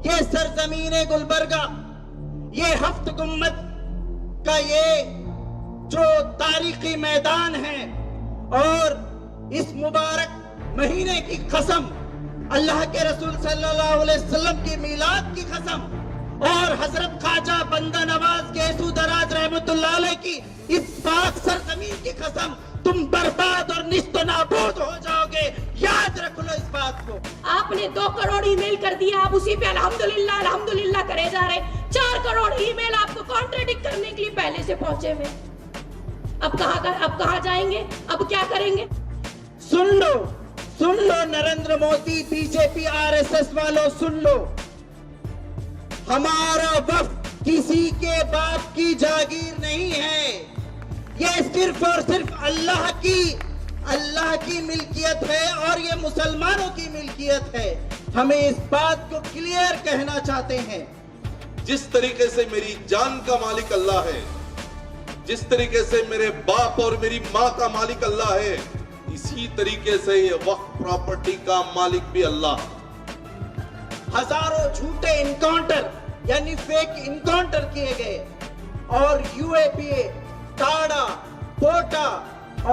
ये सरजमीन गुलबर्गा, ये हफ्त गुम्मत का ये जो तारीखी मैदान है, और इस मुबारक महीने की कसम, अल्लाह के रसूल सल्लल्लाहु अलैहि वसल्लम की मीलाद की कसम और हजरत ख्वाजा बंदा नवाज गेसू दराज रहमतुल्लाह अलैह की इस पाक सरजमीन की कसम, तुम बर्बाद और निस्त नाबूद हो जाओगे। याद रख लो इस बात को। आपने 2 करोड़ ईमेल कर दिया, आप उसी पे अल्हम्दुलिल्लाह अल्हम्दुलिल्लाह करे जा रहे। 4 करोड़ ईमेल आपको कॉन्ट्रडिक्ट करने के लिए पहले से पहुंचे हुए। अब कहाँ जाएंगे? अब क्या करेंगे? सुन लो नरेंद्र मोदी, बीजेपी, आरएसएस वालों, सुन लो। हमारा वक्त किसी के बाप की जागीर नहीं है। ये सिर्फ और सिर्फ अल्लाह की मिल्कियत है, और ये मुसलमानों की मिल्कियत है। हमें इस बात को क्लियर कहना चाहते हैं। जिस तरीके से मेरी जान का मालिक अल्लाह है, जिस तरीके से मेरे बाप और मेरी माँ का मालिक अल्लाह है, इसी तरीके से ये वक्फ प्रॉपर्टी का मालिक भी अल्लाह। हजारों झूठे इनकाउंटर यानी फेक इनकाउंटर किए गए, और यूएपीए, टाडा, पोटा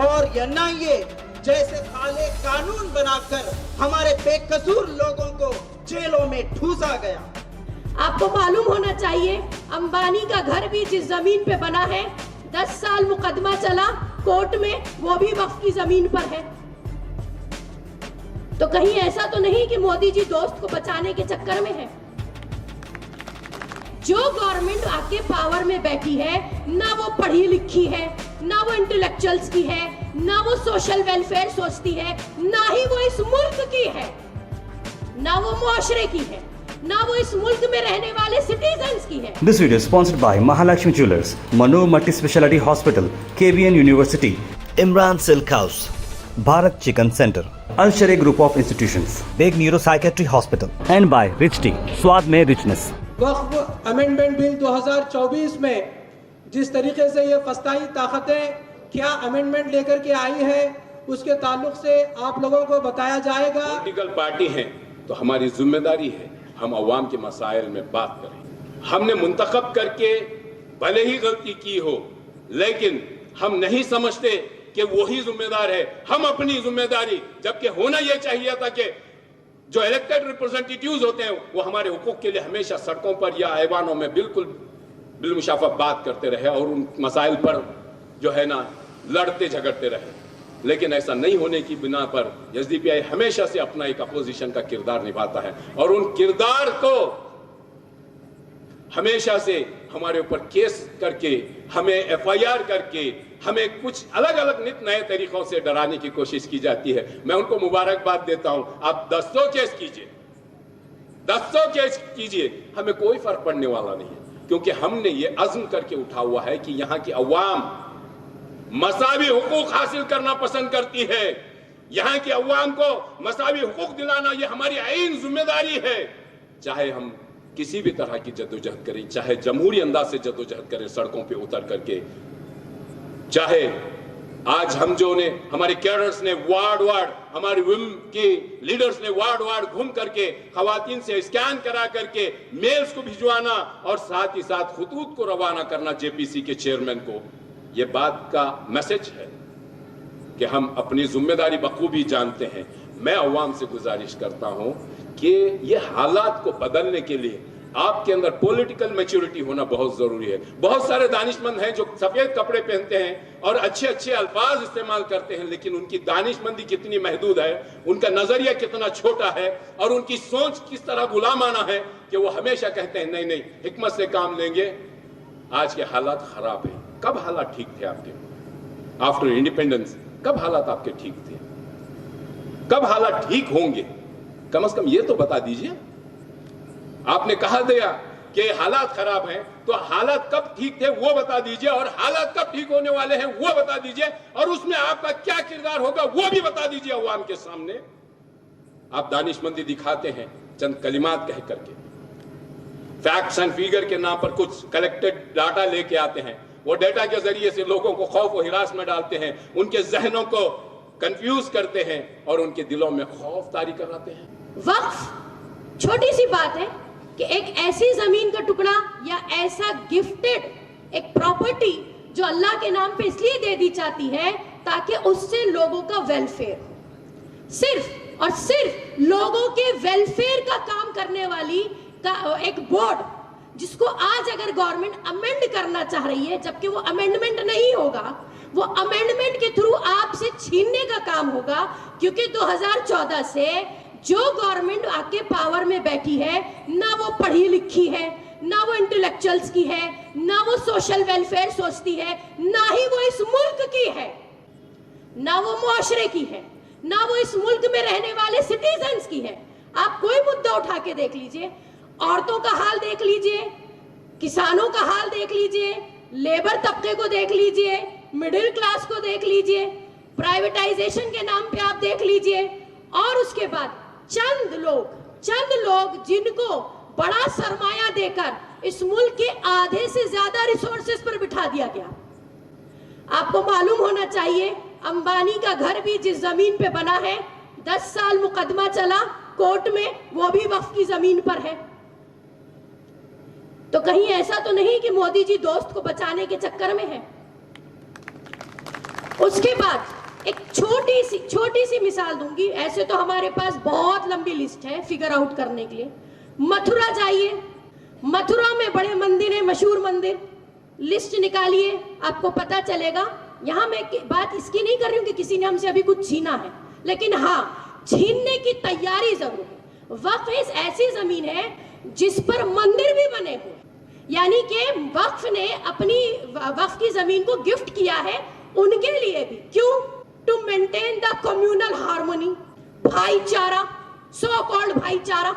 और एनआईए जैसे काले कानून बनाकर हमारे बेकसूर लोगों को जेलों में ठूसा गया। आपको मालूम होना चाहिए, अंबानी का घर भी जिस जमीन पे बना है, 10 साल मुकदमा चला कोर्ट में, वो भी वक्फ की जमीन पर है। तो कहीं ऐसा तो नहीं कि मोदी जी दोस्त को बचाने के चक्कर में है। जो गवर्नमेंट आके पावर में बैठी है, ना वो पढ़ी लिखी है, ना वो इंटेलेक्चुअल्स की है, ना वो सोशल वेलफेयर सोचती है, ना ही वो इस मुल्क की है, ना वो मुआशरे की है, ना वो इस मुल्क में रहने वाले सिटीजन्स की है। This video is sponsored by Mahalakshmi Jewelers, Mano Multi Speciality Hospital, KBN University, Imran Silk House, Bharat Chicken Center, Al Sharia Group of Institutions, Big Neuropsychiatry Hospital, and by Rich Tea, स्वाद में richness। वक्फ amendment bill 2024 में जिस तरीके से ये फस्ताई ताकतें क्या amendment लेकर के आई है, उसके ताल्लुक से आप लोगों को बताया जाएगा। पॉलिटिकल पार्टी हैं तो हमारी जिम्मेदारी है हम अवाम के मसाइल में बात करें। हमने मुंतखब करके भले ही गलती की हो, लेकिन हम नहीं समझते कि वही जिम्मेदार है। हम अपनी जिम्मेदारी, जबकि होना यह चाहिए था कि जो इलेक्टेड रिप्रेजेंटेटिव्स होते हैं वो हमारे हुकूक के लिए हमेशा सड़कों पर या ऐवानों में बिल्कुल बिलमुशाफा बात करते रहे और उन मसाइल पर जो है ना लड़ते झगड़ते रहे। लेकिन ऐसा नहीं होने की बिना पर एसडीपीआई हमेशा से अपना एक अपोजिशन का किरदार निभाता है, और उन किरदार को हमेशा से हमारे ऊपर केस करके, हमें एफआईआर करके, हमें कुछ अलग अलग नित नए तरीकों से डराने की कोशिश की जाती है। मैं उनको मुबारकबाद देता हूं। आप 100 केस कीजिए, 100 केस कीजिए, हमें कोई फर्क पड़ने वाला नहीं है, क्योंकि हमने ये अज़्म करके उठा हुआ है कि यहां की अवाम मसावी हुकूक हासिल करना पसंद करती है। यहां के अवाम को मसावी हुकूक दिलाना ये हमारी आईन जिम्मेदारी है। चाहे हम किसी भी तरह की जद्दोजहद करें, चाहे जमहूरी अंदाज से जद्दोजहद करें सड़कों पे उतर करके, चाहे आज हम जो ने हमारे कैडर्स ने वार्ड हमारे विम के लीडर्स ने वार्ड घूम करके खवातीन से स्कैन करा करके मेल्स को भिजवाना और साथ ही साथ खुतूत को रवाना करना जेपीसी के चेयरमैन को, ये बात का मैसेज है कि हम अपनी जिम्मेदारी बखूबी जानते हैं। मैं अवाम से गुजारिश करता हूं कि ये हालात को बदलने के लिए आपके अंदर पॉलिटिकल मैच्योरिटी होना बहुत जरूरी है। बहुत सारे दानिशमंद हैं जो सफेद कपड़े पहनते हैं और अच्छे अच्छे अल्फाज इस्तेमाल करते हैं, लेकिन उनकी दानिशमंदी कितनी महदूद है, उनका नजरिया कितना छोटा है और उनकी सोच किस तरह गुलामाना है कि वो हमेशा कहते हैं नहीं हिकमत से काम लेंगे। आज के हालात खराब हैं। कब हालात ठीक थे आपके? आफ्टर इंडिपेंडेंस कब हालात आपके ठीक थे? कब हालात ठीक होंगे? कम से कम ये तो बता दीजिए। आपने कहा दिया कि हालात खराब हैं, तो हालात कब ठीक थे वो बता दीजिए, और हालात कब ठीक होने वाले हैं वो बता दीजिए, और उसमें आपका क्या किरदार होगा वो भी बता दीजिए अवाम के सामने। आप दानिशमंदी दिखाते हैं चंद कलिमात कह करके, फैक्ट्स एंड फिगर के नाम पर कुछ कलेक्टेड डाटा लेके आते हैं, वो डाटा के जरिए से लोगों को खौफ और हिरास में डालते हैं, उनके जहनों को कंफ्यूज करते हैं और उनके दिलों में खौफ तारी कराते हैं। वक्फ छोटी सी बात है कि कि एक ऐसी जमीन का टुकड़ा या ऐसा गिफ्टेड एक प्रॉपर्टी जो अल्लाह के नाम पे इसलिए दे दी जाती है ताकि उससे लोगों का वेलफेयर, सिर्फ और सिर्फ लोगों के वेलफेयर का काम करने वाली का एक बोर्ड, जिसको आज अगर गवर्नमेंट अमेंड करना चाह रही है, जबकि वो अमेंडमेंट नहीं होगा, वो अमेंडमेंट के थ्रू आपसे छीनने का काम होगा, क्योंकि 2014 से जो गवर्नमेंट आके पावर में बैठी है, ना वो पढ़ी लिखी है, ना वो इंटेलेक्चुअल्स की है, ना वो सोशल वेलफेयर सोचती है, ना ही वो इस मुल्क की है, ना वो मुआशरे की है, ना वो इस मुल्क में रहने वाले सिटीजन्स की है। आप कोई मुद्दा उठा के देख लीजिए, औरतों का हाल देख लीजिए, किसानों का हाल देख लीजिए, लेबर तबके को देख लीजिए, मिडिल क्लास को देख लीजिए, प्राइवेटाइजेशन के नाम पे आप देख लीजिए, और उसके बाद चंद लोग जिनको बड़ा सरमाया देकर इस मुल्क के आधे से ज्यादा रिसोर्सेज पर बिठा दिया गया। आपको मालूम होना चाहिए, अंबानी का घर भी जिस जमीन पे बना है, 10 साल मुकदमा चला कोर्ट में, वो भी वक्फ की जमीन पर है। तो कहीं ऐसा तो नहीं कि मोदी जी दोस्त को बचाने के चक्कर में है। उसके बाद एक छोटी सी मिसाल दूंगी, ऐसे तो हमारे पास बहुत लंबी लिस्ट है फिगर आउट करने के लिए। मथुरा जाइए, मथुरा में बड़े मंदिर है, मशहूर मंदिर, लिस्ट निकालिए, आपको पता चलेगा। यहां मैं बात इसकी नहीं कर रही हूं कि किसी ने हमसे अभी कुछ छीना है, लेकिन हाँ, छीनने की तैयारी जरूर है। वक्फ ऐसी जमीन है जिस पर मंदिर भी बने हुए, यानी कि वक्फ ने अपनी वक्फ की जमीन को गिफ्ट किया है उनके लिए भी। क्यों? To maintain the communal harmony, भाईचारा, सो कॉल्ड भाईचारा।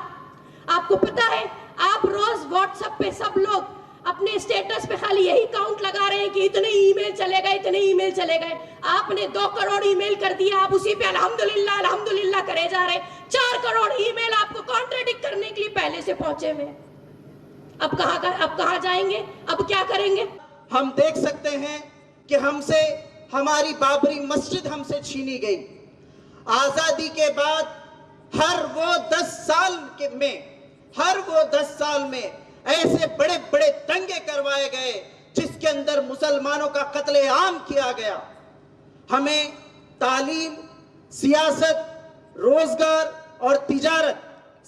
आपको पता है, आप रोज व्हाट्सएप पे सब लोग अपने स्टेटस पे खाली यही काउंट लगा रहे हैं कि इतने ईमेल चले गए, इतने ईमेल चले गए। आपने 2 करोड़ ईमेल कर दिया, आप उसी पे अल्हम्दुलिल्लाह अल्हम्दुलिल्लाह करे जा रहे। 4 करोड़ ईमेल आपको कॉन्ट्रडिक्ट करने के लिए पहले से पहुंचे हुए। अब कहां जाएंगे? अब क्या करेंगे? हम देख सकते हैं कि हमसे हमारी बाबरी मस्जिद हमसे छीनी गई। आजादी के बाद हर वो 10 साल में ऐसे बड़े बड़े दंगे करवाए गए जिसके अंदर मुसलमानों का कत्लेआम किया गया। हमें तालीम, सियासत, रोजगार और तिजारत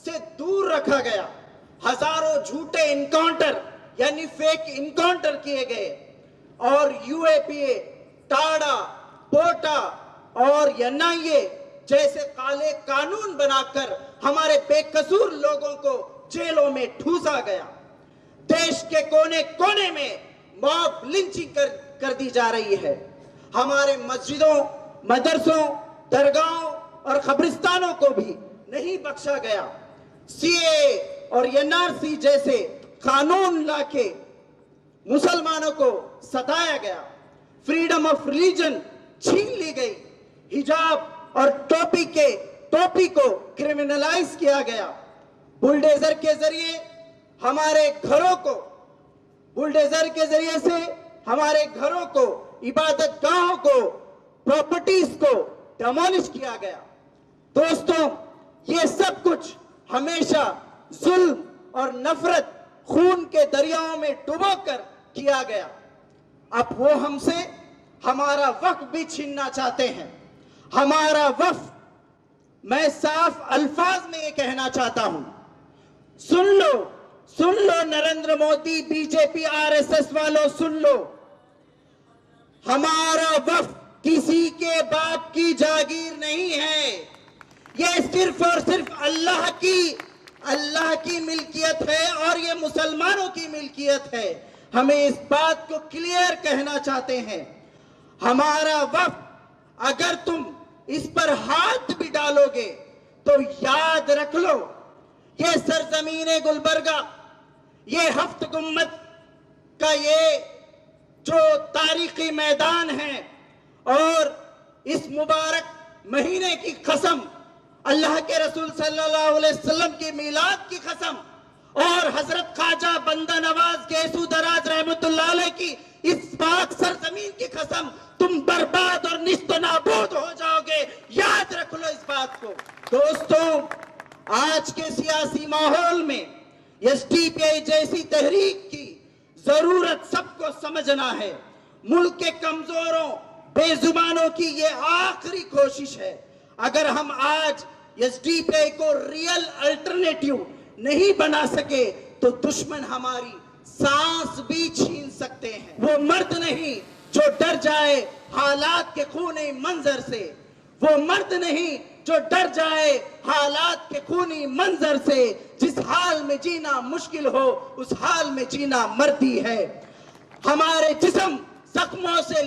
से दूर रखा गया। हजारों झूठे इनकाउंटर यानी फेक इनकाउंटर किए गए, और यूएपीए, टाडा, पोटा और एनआईए जैसे काले कानून बनाकर हमारे बेकसूर लोगों को जेलों में ठूसा गया। देश के कोने कोने में मॉब लिंचिंग कर दी जा रही है। हमारे मस्जिदों, मदरसों, दरगाहों और कब्रिस्तानों को भी नहीं बख्शा गया। सीए और एनआरसी जैसे कानून लाके मुसलमानों को सताया गया। फ्रीडम ऑफ रिलीजन छीन ली गई। हिजाब और टोपी को क्रिमिनलाइज किया गया। बुलडोजर के जरिए हमारे घरों को, इबादत गाहों को, प्रॉपर्टीज को डेमोलिश किया गया। दोस्तों, ये सब कुछ हमेशा जुल्म और नफरत खून के दरियाओं में डुबोकर किया गया। अब वो हमसे हमारा वक्फ भी छीनना चाहते हैं। हमारा वक्फ, मैं साफ अल्फाज में ये कहना चाहता हूं, सुन लो नरेंद्र मोदी, बीजेपी, आरएसएस वालों, सुन लो। हमारा वक्फ किसी के बाप की जागीर नहीं है। ये सिर्फ और सिर्फ अल्लाह की मिल्कियत है, और ये मुसलमानों की मिल्कियत है। हमें इस बात को क्लियर कहना चाहते हैं। हमारा वक्फ, अगर तुम इस पर हाथ भी डालोगे तो याद रख लो, ये सरजमीन गुलबर्गा, ये हफ्त गुम्मत का ये जो तारीखी मैदान है, और इस मुबारक महीने की कसम, अल्लाह के रसूल सल्लल्लाहु अलैहि वसल्लम की मीलाद की कसम, और हजरत ख्वाजा बंदा नवाज गेसू दराज रहमतुल्लाह अलैह की इस पाक सरजमीन की कसम, तुम बर्बाद और निस्तो नाबूद हो जाओगे। याद रख लो इस बात को। दोस्तों, आज के सियासी माहौल में एसडीपीआई जैसी तहरीक की जरूरत सबको समझना है। मुल्क के कमजोरों बेजुबानों की ये आखिरी कोशिश है। अगर हम आज एसडीपीआई को रियल अल्टरनेटिव नहीं बना सके तो दुश्मन हमारी सांस भी छीन सकते हैं। वो मर्द नहीं जो डर जाए हालात के खूनी मंजर से, वो मर्द नहीं जो डर जाए हालात के खूनी मंजर से। जिस हाल में जीना मुश्किल हो उस हाल में जीना मर्दी है। हमारे जिस्म जख्मों से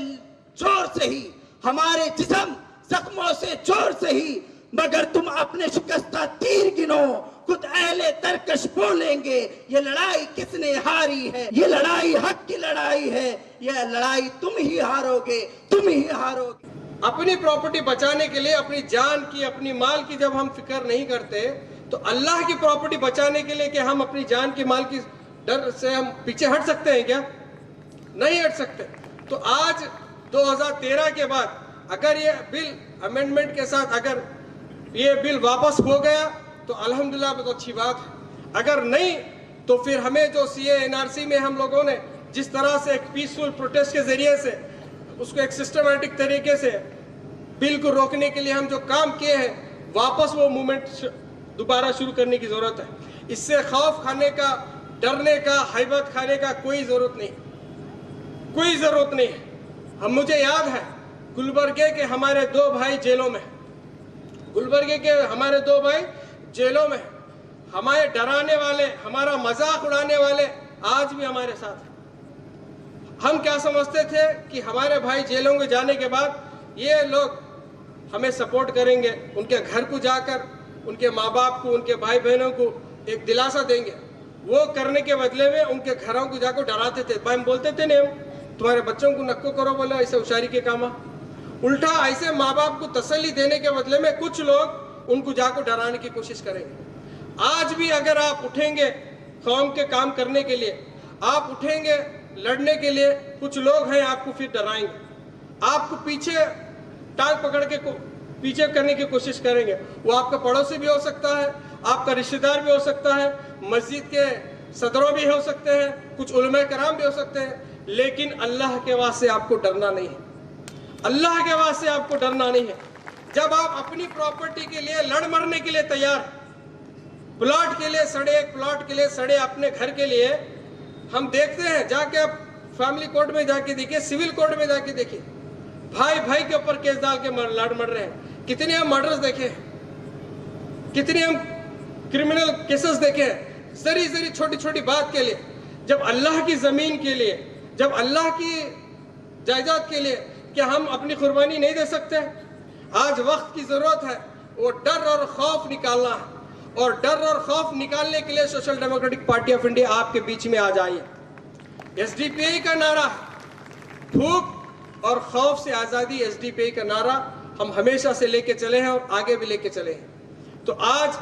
जोर से ही, हमारे जिस्म जख्मों से जोर से ही, मगर तुम अपने शिकस्ता तीर गिनो, खुद अहले तरकश बोलेंगे ये लड़ाई किसने हारी है। ये लड़ाई हक की लड़ाई है, ये लड़ाई तुम ही हारोगे, तुम ही हारोगे। अपनी प्रॉपर्टी बचाने के लिए अपनी जान की, अपनी माल की जब हम फिक्र नहीं करते तो अल्लाह की प्रॉपर्टी बचाने के लिए कि हम अपनी जान की, माल की डर से हम पीछे हट सकते हैं क्या? नहीं हट सकते। तो आज 2013 के बाद अगर ये बिल अमेंडमेंट के साथ अगर ये बिल वापस हो गया तो अल्हम्दुलिल्लाह बहुत अच्छी बात है। अगर नहीं तो फिर हमें जो सीए एनआरसी में हम लोगों ने जिस तरह से एक पीसफुल प्रोटेस्ट के जरिए से उसको एक सिस्टमैटिक तरीके से बिल को रोकने के लिए हम जो काम किए हैं, वापस वो मूवमेंट दोबारा शुरू करने की जरूरत है। इससे खौफ खाने का, डरने का, हैबत खाने का कोई जरूरत नहीं, कोई जरूरत नहीं है। हम, मुझे याद है गुलबर्गे के हमारे 2 भाई जेलों में, गुलबर्गे के हमारे 2 भाई जेलों में, हमारे डराने वाले, हमारा मजाक उड़ाने वाले आज भी हमारे साथ हैं। हम क्या समझते थे कि हमारे भाई जेलों में जाने के बाद ये लोग हमें सपोर्ट करेंगे, उनके घर को जाकर उनके माँ बाप को, उनके भाई बहनों को एक दिलासा देंगे। वो करने के बदले में उनके घरों को जाकर डराते थे। हम बोलते थे नहीं, तुम्हारे बच्चों को नक्को करो, बोला ऐसे होशियारी के काम। उल्टा ऐसे माँ बाप को तसल्ली देने के बदले में कुछ लोग उनको जाकर डराने की कोशिश करेंगे। आज भी अगर आप उठेंगे कौम के काम करने के लिए, आप उठेंगे लड़ने के लिए, कुछ लोग हैं आपको फिर डराएंगे, आपको पीछे टांग पकड़ के पीछे करने की कोशिश करेंगे। वो आपका पड़ोसी भी हो सकता है, आपका रिश्तेदार भी हो सकता है, मस्जिद के सदरों भी हो सकते हैं, कुछ उलमा कराम भी हो सकते हैं। लेकिन अल्लाह के वास्ते आपको डरना नहीं है, अल्लाह के वास्ते आपको डरना नहीं है। जब आप अपनी प्रॉपर्टी के लिए लड़ मरने के लिए तैयार, प्लॉट के लिए सड़े, एक प्लॉट के लिए सड़े, अपने घर के लिए, हम देखते हैं जाके, आप फैमिली कोर्ट में जाके देखिए, सिविल कोर्ट में जाके देखिए, भाई भाई के ऊपर केस डाल के लड़ मर रहे हैं। कितने हम मर्डर्स देखे हैं, कितने हम क्रिमिनल केसेस देखे हैं, जरी जरी छोटी छोटी बात के लिए। जब अल्लाह की जमीन के लिए, जब अल्लाह की जायदाद के लिए क्या हम अपनी कुर्बानी नहीं दे सकते? आज वक्त की जरूरत है वो डर और खौफ निकालना है, और डर और खौफ निकालने के लिए social democratic party of India आपके बीच में आ जाइए। एसडीपीआई का नारा भूख और खौफ से आजादी, एसडीपीआई का नारा हम हमेशा से लेके चले हैं और आगे भी लेके चले हैं। तो आज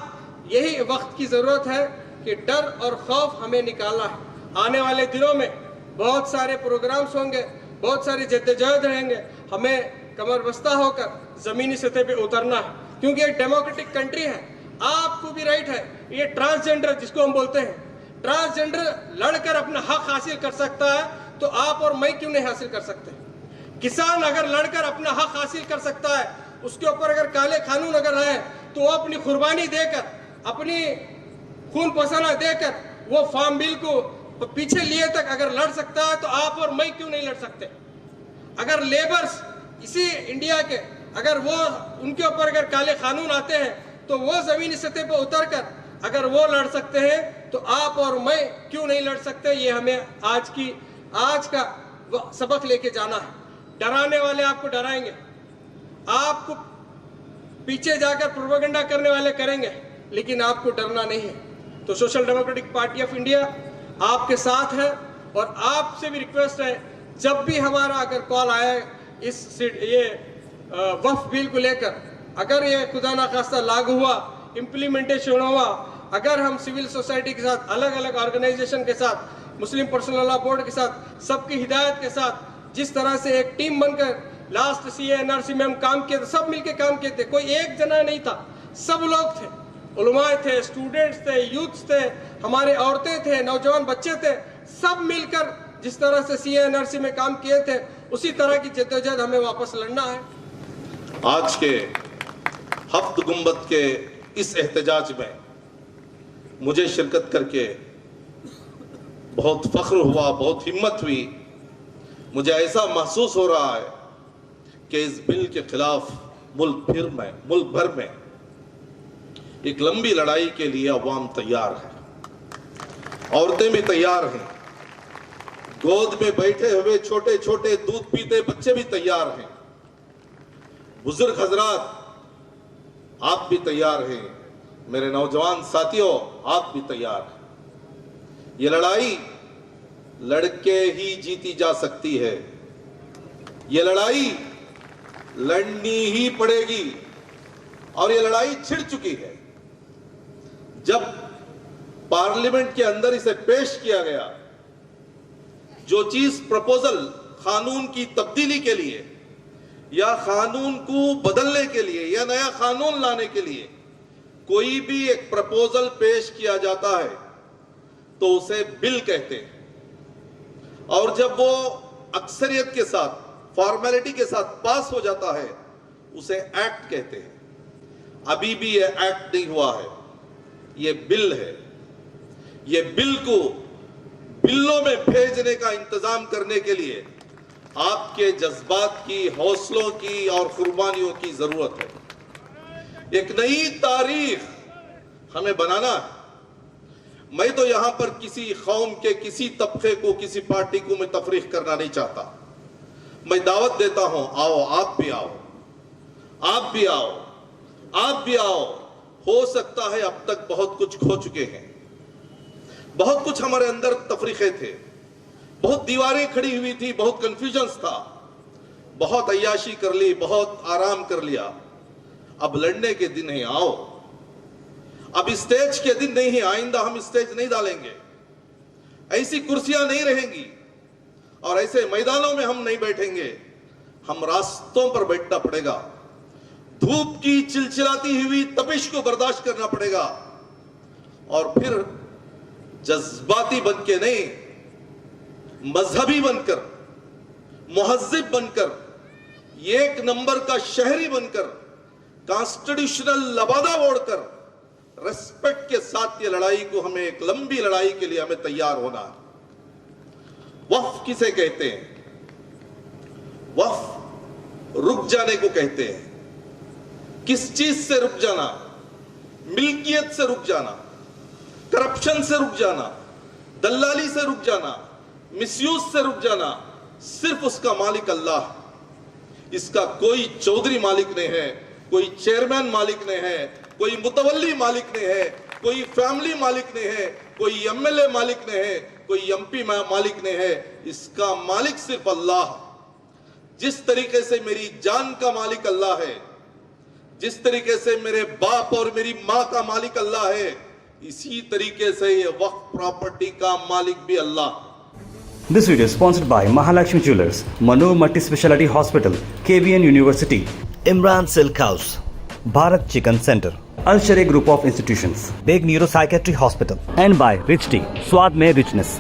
यही वक्त की जरूरत है कि डर और खौफ हमें निकालना है। आने वाले दिनों में बहुत सारे प्रोग्राम्स होंगे, बहुत सारी जद्दोजहद रहेंगे। हमें कमर बस्ता होकर जमीनी सतह पे उतरना है, क्योंकि एक डेमोक्रेटिक कंट्री है। आपको भी राइट है, ये ट्रांसजेंडर जिसको हम बोलते हैं, ट्रांसजेंडर लड़कर अपना हक हासिल कर सकता है, तो आप और मैं क्यों नहीं हासिल कर सकते? किसान अगर लड़कर अपना हक हासिल कर सकता है, उसके ऊपर अगर काले कानून अगर है, तो वो अपनी कुर्बानी देकर, अपनी खून पसीना देकर वो फार्म बिल को पीछे लिए तक अगर लड़ सकता है, तो आप और मैं क्यों नहीं लड़ सकते? अगर लेबर्स इसी इंडिया के, अगर वो उनके ऊपर अगर काले कानून आते हैं, तो वो जमीनी सतह पर उतरकर अगर वो लड़ सकते हैं, तो आप और मैं क्यों नहीं लड़ सकते? ये हमें आज का सबक लेके जाना है। डराने वाले आपको डराएंगे, आपको पीछे जाकर प्रोपेगेंडा करने वाले करेंगे, लेकिन आपको डरना नहीं है। तो social democratic party of India आपके साथ है, और आपसे भी रिक्वेस्ट है, जब भी हमारा अगर कॉल आए ये वक्फ बिल को लेकर, अगर ये खुदा ना खास्ता लागू हुआ, इम्प्लीमेंटेशन हुआ, अगर हम सिविल सोसाइटी के साथ, अलग अलग ऑर्गेनाइजेशन के साथ, मुस्लिम पर्सनल लॉ बोर्ड के साथ, सबकी हिदायत के साथ, जिस तरह से एक टीम बनकर लास्ट सीए एनआरसी में हम काम किए थे, सब मिलके काम किए थे, कोई एक जना नहीं था, सब लोग थे, उलमाए थे, स्टूडेंट्स थे, यूथ्स थे, हमारे औरतें थे, नौजवान बच्चे थे, सब मिलकर जिस तरह से CA/NRC में काम किए थे, उसी तरह की जद्दोजहद हमें वापस लड़ना है। आज के हफ्त गुंबद के इस एहतजाज में मुझे शिरकत करके बहुत फख्र हुआ, बहुत हिम्मत हुई। मुझे ऐसा महसूस हो रहा है कि इस बिल के खिलाफ मुल्क भर में एक लंबी लड़ाई के लिए अवाम तैयार है, औरतें भी तैयार हैं, गोद में बैठे हुए छोटे छोटे दूध पीते बच्चे भी तैयार हैं, बुजुर्ग हजरात आप भी तैयार हैं, मेरे नौजवान साथियों आप भी तैयार हैं। ये लड़ाई लड़के ही जीती जा सकती है, ये लड़ाई लड़नी ही पड़ेगी और ये लड़ाई छिड़ चुकी है। जब पार्लियामेंट के अंदर इसे पेश किया गया, जो चीज प्रपोजल कानून की तब्दीली के लिए या कानून को बदलने के लिए या नया कानून लाने के लिए कोई भी एक प्रपोजल पेश किया जाता है तो उसे बिल कहते हैं, और जब वो अक्सरियत के साथ, फॉर्मेलिटी के साथ पास हो जाता है उसे एक्ट कहते हैं। अभी भी ये एक्ट नहीं हुआ है, ये बिल है। ये बिल को बिल्लों में भेजने का इंतजाम करने के लिए आपके जज्बात की, हौसलों की और कुर्बानियों की जरूरत है। एक नई तारीख हमें बनाना है। मैं तो यहां पर किसी कौम के, किसी तबके को, किसी पार्टी को मैं तफरीक करना नहीं चाहता। मैं दावत देता हूं, आओ, आप भी आओ, आप भी आओ, आप भी आओ। हो सकता है अब तक बहुत कुछ खो चुके हैं, बहुत कुछ हमारे अंदर तफरीके थे, बहुत दीवारें खड़ी हुई थी, बहुत कंफ्यूजन्स था, बहुत अय्याशी कर ली, बहुत आराम कर लिया। अब लड़ने के दिन है, आओ। अब स्टेज के दिन नहीं है, आइंदा हम स्टेज नहीं डालेंगे, ऐसी कुर्सियां नहीं रहेंगी और ऐसे मैदानों में हम नहीं बैठेंगे। हम रास्तों पर बैठना पड़ेगा, धूप की चिलचिलाती हुई तपिश को बर्दाश्त करना पड़ेगा और फिर जज्बाती बन के नहीं, मजहबी बनकर, मुहज्जिब बनकर, एक नंबर का शहरी बनकर, कॉन्स्टिट्यूशनल लबादा ओढ़कर, रेस्पेक्ट के साथ ये लड़ाई को, हमें एक लंबी लड़ाई के लिए हमें तैयार होना है। वक्फ किसे कहते हैं? वक्फ रुक जाने को कहते हैं। किस चीज से रुक जाना? मिल्कियत से रुक जाना, करप्शन से रुक जाना, दल्लाली से रुक जाना, मिसयूज से रुक जाना। सिर्फ उसका मालिक अल्लाह। इसका कोई चौधरी मालिक नहीं है, कोई चेयरमैन मालिक नहीं है, कोई मुतवल्ली मालिक नहीं है, कोई फैमिली मालिक नहीं है, कोई MLA मालिक नहीं है, कोई MP मालिक नहीं है। इसका मालिक सिर्फ अल्लाह। जिस तरीके से मेरी जान का मालिक अल्लाह है, जिस तरीके से मेरे बाप और मेरी मां का मालिक अल्लाह है, इसी तरीके से ये वक्फ प्रॉपर्टी का मालिक भी अल्लाह। This video is sponsored by Mahalakshmi Jewelers, Manu Multi Speciality Hospital, KVN University, Imran Silk House, Bharat Chicken Center, Al Sharia Group of Institutions, Big Neuro Psychiatry Hospital. and by Rich Tea, स्वाद में richness.